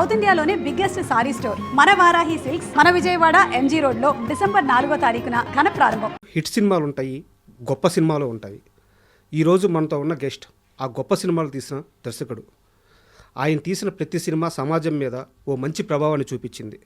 South ఇండియాలోనే biggest sorry store మన Varahi silks, మన విజయవాడ ఎంజీ రోడ్ లో డిసెంబర్ 4వ తారీఖున ఘన ప్రారంభం. హిట్ సినిమాలు ఉంటాయి, గొప్ప సినిమాలు ఉంటాయి. ఈరోజు మనతో ఉన్న గెస్ట్ ఆ గొప్ప సినిమాలు తీసిన దర్శకుడు. ఆయన తీసిన ప్రతి సినిమా సమాజం మీద ఓ మంచి ప్రభావాన్ని చూపించింది.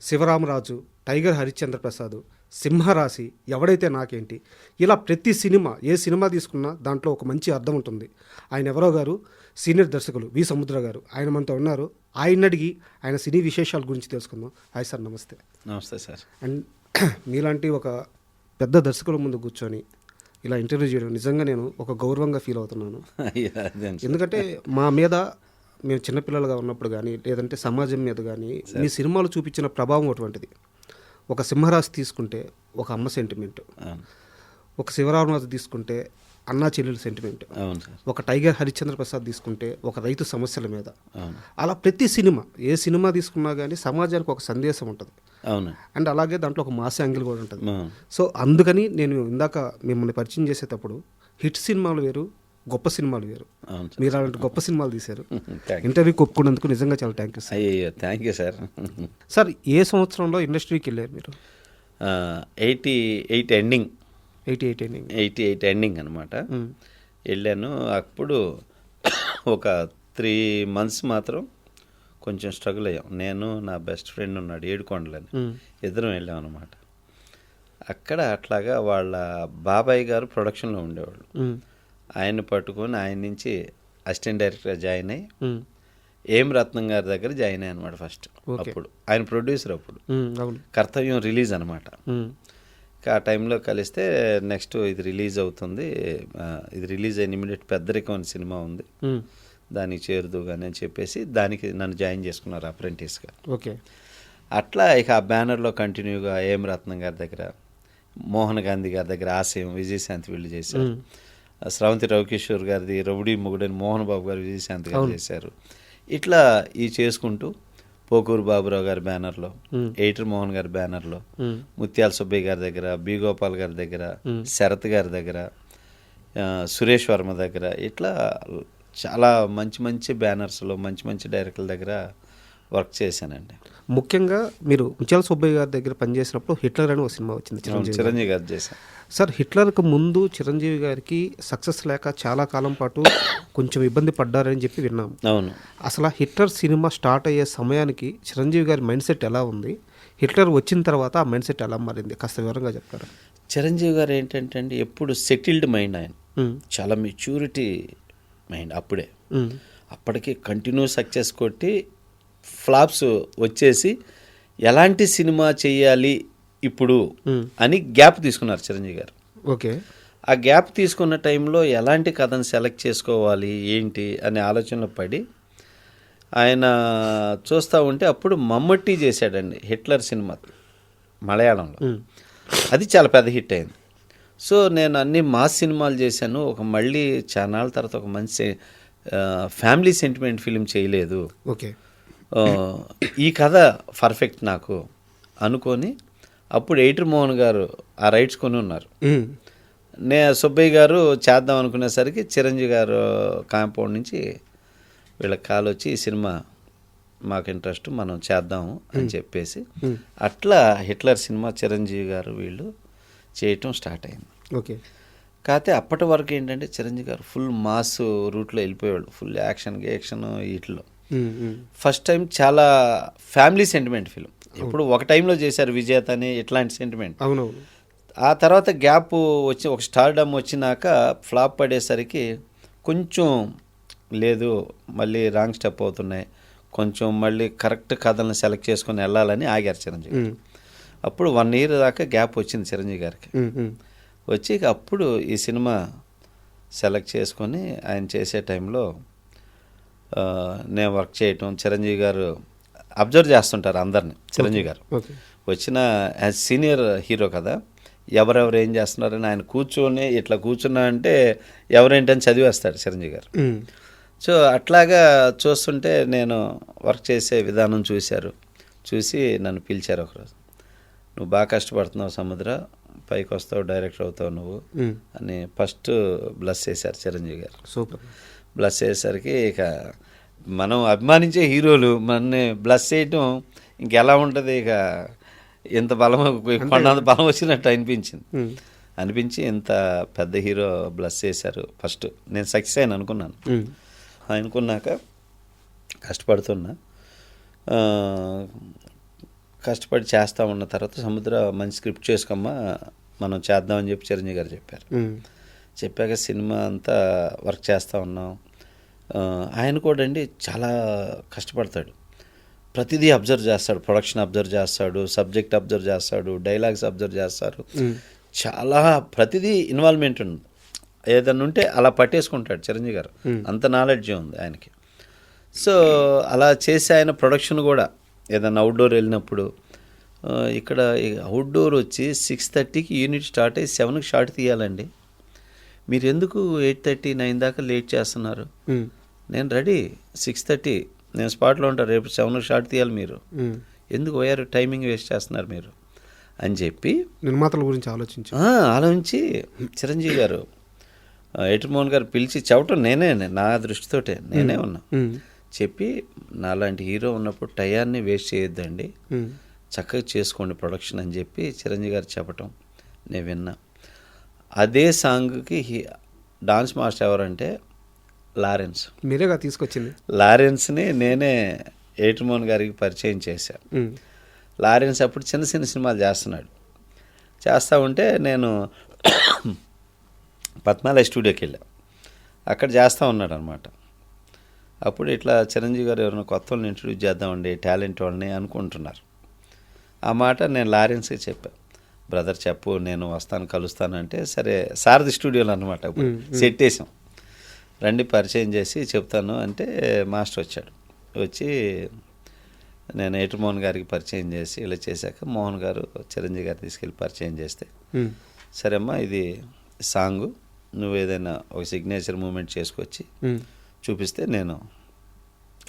శివరామరాజు, టైగర్ హరిశ్చంద్ర ప్రసాద్, సింహరాశి, ఎవడైతే నాకేంటి, ఇలా ప్రతి సినిమా, ఏ సినిమా తీసుకున్నా దాంట్లో ఒక మంచి అర్థం ఉంటుంది. ఆయన ఎవరో గారు, సీనియర్ దర్శకులు వి సముద్ర గారు. ఆయన మనతో ఉన్నారు. ఆయన అడిగి ఆయన సినీ విశేషాల గురించి తెలుసుకుందాం. హాయ్ సార్, నమస్తే. నమస్తే సార్. అండ్ మీలాంటి ఒక పెద్ద దర్శకుల ముందు కూర్చొని ఇలా ఇంటర్వ్యూ చేయడం నిజంగా నేను ఒక గౌరవంగా ఫీల్ అవుతున్నాను. ఎందుకంటే మా మీద మేము చిన్నపిల్లలుగా ఉన్నప్పుడు కానీ, లేదంటే సమాజం మీద కానీ మీ సినిమాలు చూపించిన ప్రభావం అటువంటిది. ఒక సింహరాశి తీసుకుంటే ఒక అమ్మ సెంటిమెంట్, ఒక శివరామరాజు తీసుకుంటే అన్నా చెల్లెలు సెంటిమెంట్, ఒక టైగర్ హరిశ్చంద్ర ప్రసాద్ తీసుకుంటే ఒక రైతు సమస్యల మీద. అలా ప్రతి సినిమా, ఏ సినిమా తీసుకున్నా కానీ సమాజానికి ఒక సందేశం ఉంటుంది. అండ్ అలాగే దాంట్లో ఒక మాస్ యాంగిల్ కూడా ఉంటుంది. సో అందుకని నేను ఇందాక మిమ్మల్ని పరిచయం చేసేటప్పుడు హిట్ సినిమాలు వేరు, గొప్ప సినిమాలు వేరు. మీరు అలాంటి గొప్ప సినిమాలు తీశారు. ఇంటర్వ్యూకి ఒప్పుకున్నందుకు నిజంగా చాలా thank you sir. Thank you sir. Sir, ఏ సంవత్సరంలో ఇండస్ట్రీకి వెళ్ళారు మీరు? 88 ఎండింగ్. 88 ఎండింగ్ అనమాట. వెళ్ళాను. అప్పుడు ఒక 3 months మాత్రం కొంచెం స్ట్రగుల్ అయ్యాం. నేను, నా బెస్ట్ ఫ్రెండ్ ఉన్నాడు ఏడుకొండలని, ఇద్దరం వెళ్ళాం అనమాట. అక్కడ అట్లాగా వాళ్ళ బాబాయ్ గారు ప్రొడక్షన్లో ఉండేవాళ్ళు. ఆయన పట్టుకొని ఆయన నుంచి అసిస్టెంట్ డైరెక్టర్గా జాయిన్ అయ్యి ఏం రత్నం గారి దగ్గర జాయిన్ అయ్యి అనమాట ఫస్ట్. అప్పుడు ఆయన ప్రొడ్యూసర్. అప్పుడు కర్తవ్యం రిలీజ్ అనమాట. ఆ టైంలో కలిస్తే నెక్స్ట్ ఇది రిలీజ్ అవుతుంది, ఇది రిలీజ్ అయిన ఇమీడియట్ పెద్దరికం సినిమా ఉంది, దానికి చేరుదు కానీ అని చెప్పేసి దానికి నన్ను జాయిన్ చేసుకున్నారు అప్రెంటిస్గా. ఓకే. అట్లా ఇక ఆ బ్యానర్లో కంటిన్యూగా ఏం రత్నం గారి దగ్గర, మోహన్ గాంధీ గారి దగ్గర ఆశయం, విజయశాంతి వీళ్ళు చేశారు. స్రవంతి రవికిషోర్ గారిది రౌడీ మొగుడని మోహన్ బాబు గారు, విజయశాంతి గారు చేశారు. ఇట్లా ఈ చేసుకుంటూ పోకూరు బాబురావు గారి బ్యానర్లో, ఎయిటర్ మోహన్ గారి బ్యానర్లో, ముత్యాల సుబ్బయ్య గారి దగ్గర, బి గోపాల్ గారి దగ్గర, శరత్ గారి దగ్గర, సురేష్ వర్మ దగ్గర, ఇట్లా చాలా మంచి మంచి బ్యానర్స్లో మంచి మంచి డైరెక్టర్ల దగ్గర వర్క్ చేశానండి. ముఖ్యంగా మీరు ముత్యాల సుబ్బయ్య గారి దగ్గర పనిచేసినప్పుడు హిట్లర్ అని ఒక సినిమా వచ్చింది, చిరంజీవి గారు చేశాను సార్. హిట్లర్కి ముందు చిరంజీవి గారికి సక్సెస్ లేక చాలా కాలం పాటు కొంచెం ఇబ్బంది పడ్డారని చెప్పి విన్నాము. అవును. అసలు హిట్లర్ సినిమా స్టార్ట్ అయ్యే సమయానికి చిరంజీవి గారి మైండ్ సెట్ ఎలా ఉంది, హిట్లర్ వచ్చిన తర్వాత ఆ మైండ్ సెట్ ఎలా మారింది, కాస్త వివరంగా చెప్తారా? చిరంజీవి గారు ఏంటంటే అండి, ఎప్పుడు సెటిల్డ్ మైండ్. ఆయన చాలా మెచ్యూరిటీ మైండ్. అప్పటికి కంటిన్యూ సక్సెస్ కొట్టి ఫ్లాప్స్ వచ్చేసి ఎలాంటి సినిమా చేయాలి ఇప్పుడు అని గ్యాప్ తీసుకున్నారు చిరంజీవి గారు. ఓకే. ఆ గ్యాప్ తీసుకున్న టైంలో ఎలాంటి కథను సెలెక్ట్ చేసుకోవాలి ఏంటి అనే ఆలోచనలో పడి ఆయన చూస్తూ ఉంటే అప్పుడు మమ్మట్టి చేశాడండి హిట్లర్ సినిమా మలయాళంలో. అది చాలా పెద్ద హిట్ అయింది. సో నేను అన్ని మాస్ సినిమాలు చేశాను. మళ్ళీ చాలా తర్వాత ఒక మంచి ఫ్యామిలీ సెంటిమెంట్ ఫిలిం చేయలేదు. ఓకే. ఈ కథ పర్ఫెక్ట్ నాకు అనుకొని అప్పుడు ఎయిటర్ మోహన్ గారు ఆ రైట్స్ కొని ఉన్నారు. సుబ్బయ్య గారు చేద్దాం అనుకునేసరికి చిరంజీవి గారు కాంపౌండ్ నుంచి వీళ్ళకి కాల్ వచ్చి ఈ సినిమా మాకు ఇంట్రెస్ట్, మనం చేద్దాము అని చెప్పేసి అట్లా హిట్లర్ సినిమా చిరంజీవి గారు వీళ్ళు చేయటం స్టార్ట్ అయింది. ఓకే. కాకపోతే అప్పటి వరకు ఏంటంటే చిరంజీవి గారు ఫుల్ మాస్ రూట్లో వెళ్ళిపోయేవాళ్ళు, ఫుల్ యాక్షన్ వీటిలో. ఫస్ట్ టైం చాలా ఫ్యామిలీ సెంటిమెంట్ ఫిలిం. ఇప్పుడు ఒక టైంలో చేశారు విజేత అని, ఇట్లాంటి సెంటిమెంట్. అవునవును. ఆ తర్వాత గ్యాప్ వచ్చి ఒక స్టార్డమ్ వచ్చినాక ఫ్లాప్ పడేసరికి కొంచెం లేదు, మళ్ళీ రాంగ్ స్టెప్ అవుతున్నాయి, కొంచెం మళ్ళీ కరెక్ట్ కథలను సెలెక్ట్ చేసుకొని వెళ్ళాలని ఆగారు చిరంజీవి. అప్పుడు 1 year దాకా గ్యాప్ వచ్చింది చిరంజీవి గారికి. వచ్చి అప్పుడు ఈ సినిమా సెలెక్ట్ చేసుకొని ఆయన చేసే టైంలో నేను వర్క్ చేయటం, చిరంజీవి గారు అబ్జర్వ్ చేస్తుంటారు అందరిని. చిరంజీవి గారు వచ్చిన యాజ్ సీనియర్ హీరో కదా, ఎవరెవరు ఏం చేస్తున్నారని ఆయన కూర్చొని ఇట్లా కూర్చున్నా అంటే ఎవరేంటని చదివేస్తాడు చిరంజీవి గారు. సో అట్లాగా చూస్తుంటే నేను వర్క్ చేసే విధానం చూసి నన్ను పిలిచారు ఒకరోజు. నువ్వు బాగా కష్టపడుతున్నావు సముద్ర, పైకి వస్తావు, డైరెక్టర్ అవుతావు నువ్వు అని ఫస్ట్ బ్లెస్ చేశారు చిరంజీవి గారు. సూపర్. బ్లెస్ చేసేసరికి ఇక మనం అభిమానించే హీరోలు మనని బ్లస్ చేయటం ఇంకెలా ఉంటుంది, ఇక ఎంత బలం కొండంత బలం వచ్చినట్టు అనిపించి ఇంత పెద్ద హీరో బ్లస్ చేశారు. ఫస్ట్ నేను సక్సెస్ అయిన అనుకున్నాను. అనుకున్నాక కష్టపడి చేస్తూ ఉన్న తర్వాత సముద్ర మంచి స్క్రిప్ట్ చేసుకోమ్మా మనం చేద్దామని చెప్పి చిరంజీవి గారు చెప్పారు. చెప్పాక సినిమా అంతా వర్క్ చేస్తూ ఉన్నాం. ఆయన కూడా అండి చాలా కష్టపడతాడు, ప్రతిదీ అబ్జర్వ్ చేస్తాడు, ప్రొడక్షన్ అబ్జర్వ్ చేస్తాడు, సబ్జెక్ట్ అబ్జర్వ్ చేస్తాడు, డైలాగ్స్ అబ్జర్వ్ చేస్తారు, చాలా ప్రతిదీ ఇన్వాల్వ్మెంట్ ఉంది. ఏదన్నా ఉంటే అలా పట్టేసుకుంటాడు చిరంజీవి గారు, అంత నాలెడ్జ్ ఉంది ఆయనకి. సో అలా చేసి ఆయన ప్రొడక్షన్ కూడా ఏదన్నా అవుట్డోర్ వెళ్ళినప్పుడు, ఇక్కడ అవుట్డోర్ వచ్చి 6:30కి యూనిట్ స్టార్ట్ అయ్యి 7కి షార్ట్ తీయాలండి, మీరు ఎందుకు 8:30, 9 దాకా లేట్ చేస్తున్నారు? నేను రెడీ 6:30 నేను స్పాట్లో ఉంటాను, రేపు 7కి షార్ట్ తీయాలి, మీరు ఎందుకు పోయారు, టైమింగ్ వేస్ట్ చేస్తున్నారు మీరు అని చెప్పి నిర్మాతల గురించి ఆలోచించి చిరంజీవి గారు ఏటర్మోహన్ గారు పిలిచి చెప్పటం నేనే నా దృష్టితోటే నేనే ఉన్నా. చెప్పి నాలాంటి హీరో ఉన్నప్పుడు టయాన్ని వేస్ట్ చేయొద్దండి, చక్కగా చేసుకోండి ప్రొడక్షన్ అని చెప్పి చిరంజీవి గారు చెప్పటం నేను విన్నా. అదే సాంగ్కి డాన్స్ మాస్టర్ ఎవరంటే లారెన్స్. మీరేగా తీసుకొచ్చింది? లారెన్స్ని నేనే ఏటర్మోహన్ గారికి పరిచయం చేశాను. లారెన్స్ అప్పుడు చిన్న చిన్న సినిమాలు చేస్తూ ఉంటే నేను పద్మాలయ స్టూడియోకి వెళ్ళా, అక్కడ చేస్తూ ఉన్నాడు అనమాట. అప్పుడు ఇట్లా చిరంజీవి గారు ఎవరైనా కొత్త వాళ్ళని ఇంట్రడ్యూస్ చేద్దామండి, టాలెంట్ వాళ్ళని అనుకుంటున్నారు. ఆ మాట నేను లారెన్స్కి చెప్పాను, బ్రదర్ చెప్పు నేను వస్తాను కలుస్తాను అంటే, సరే సారథి స్టూడియోలో అనమాట అప్పుడు సెట్ వేసాం, రండి పరిచయం చేసి చెప్తాను అంటే మాస్టర్ వచ్చాడు. వచ్చి నేను ఏటర్మోహన్ గారికి పరిచయం చేసి ఇలా చేశాక మోహన్ గారు చిరంజీవి గారు తీసుకెళ్ళి పరిచయం చేస్తే, సరే అమ్మా ఇది సాంగు, నువ్వు ఏదైనా ఒక సిగ్నేచర్ మూమెంట్ చేసుకొచ్చి చూపిస్తే నేను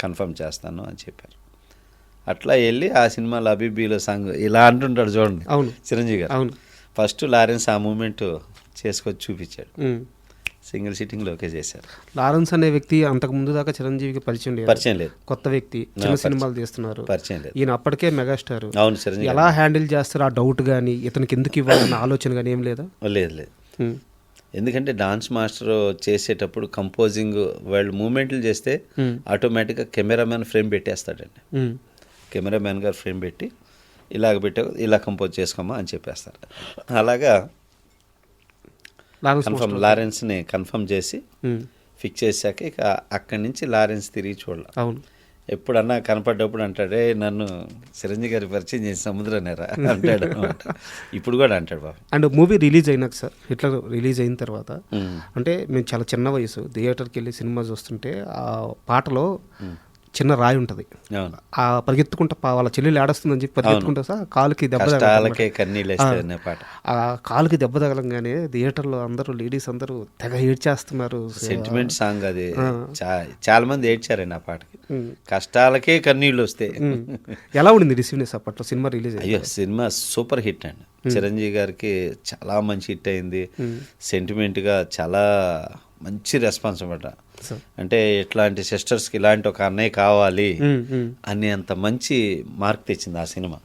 కన్ఫర్మ్ చేస్తాను అని చెప్పారు. అట్లా వెళ్ళి ఆ సినిమాలో అబీబీలో సాంగ్ ఇలా అంటుంటాడు చూడండి చిరంజీవి గారు, ఫస్ట్ లారెన్స్ ఆ మూమెంట్ చేసుకొచ్చి చూపించాడు, సింగిల్ సిట్టింగ్లో ఓకే చేశారు. లారెన్స్ అనే వ్యక్తి అంతకు ముందు దాకా చిరంజీవికి పరిచయం లేదు, కొత్త వ్యక్తి, చిన్న సినిమాలు తీస్తున్నారు, పరిచయం లేదు. ఈయన అప్పటికే మెగాస్టార్. అవును, చిరంజీవి ఎలా హ్యాండిల్ చేస్తారు ఆ డౌట్ కానీ, ఇతనికి ఎందుకు ఇవ్వాలన్న ఆలోచన కానీ ఏం లేదా? లేదు. ఎందుకంటే డాన్స్ మాస్టర్ చేసేటప్పుడు కంపోజింగ్ వాళ్ళు మూమెంట్లు చేస్తే ఆటోమేటిక్గా కెమెరామ్యాన్ ఫ్రేమ్ పెట్టేస్తాడండి. కెమెరామ్యాన్ గారు ఫ్రేమ్ పెట్టి ఇలాగ పెట్టా ఇలా కంపోజ్ చేసుకోమా అని చెప్పేస్తారు. అలాగా లారెన్స్ని కన్ఫర్మ్ చేసి ఫిక్స్ చేశాక ఇక అక్కడి నుంచి లారెన్స్ తిరిగి చూడాలి. అవును, ఎప్పుడన్నా కనపడ్డప్పుడు అంటాడే నన్ను చిరంజీవి గారి పరిచయం చేసి సముద్రనేరా అంటాడు అనమాట. ఇప్పుడు కూడా అంటాడు బాబు. అండ్ మూవీ రిలీజ్ అయినాక సార్, ఇట్లా రిలీజ్ అయిన తర్వాత అంటే మేము చాలా చిన్న వయసు థియేటర్కి వెళ్ళి సినిమా చూస్తుంటే ఆ పాటలో చిన్న రాయి ఉంటుంది, ఆ పరిగెత్తుకుంటా వాళ్ళ చెల్లెలు ఏడొస్తుందని చెప్పి పరిగెత్తుకుంటా సార్ కాలుకి దెబ్బ ఆ కాలుకి దెబ్బ తగలంగానే థియేటర్లో అందరూ లేడీస్ అందరూ తెగ ఏడ్చేస్తున్నారు. సెంటిమెంట్ సాంగ్ అది, చాలా మంది ఏడ్చారండి ఆ పాటకి, కష్టాలకే కన్నీళ్ళు వస్తాయి. ఎలా ఉండింది రిసీవ్నెస్ అప్పట్లో సినిమా రిలీజ్? అయ్యో సినిమా సూపర్ హిట్ అండి, చిరంజీవి గారికి చాలా మంచి హిట్ అయింది. సెంటిమెంట్గా చాలా మంచి రెస్పాన్స్ అన్నమాట. అంటే ఇట్లాంటి సిస్టర్స్కి ఇలాంటి ఒక అన్నయ్య కావాలి అని అంత మంచి మార్క్ తెచ్చింది ఆ సినిమా.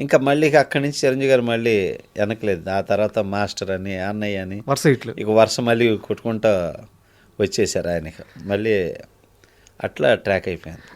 ఇంకా మళ్ళీ అక్కడి నుంచి చిరంజీవి గారు మళ్ళీ వెనకలేదు. ఆ తర్వాత మాస్టర్ అని అన్నయ్య అని ఇక వరుస మళ్ళీ కొట్టుకుంటా వచ్చేసారు ఆయనకి, మళ్ళీ అట్లా ట్రాక్ అయిపోయింది.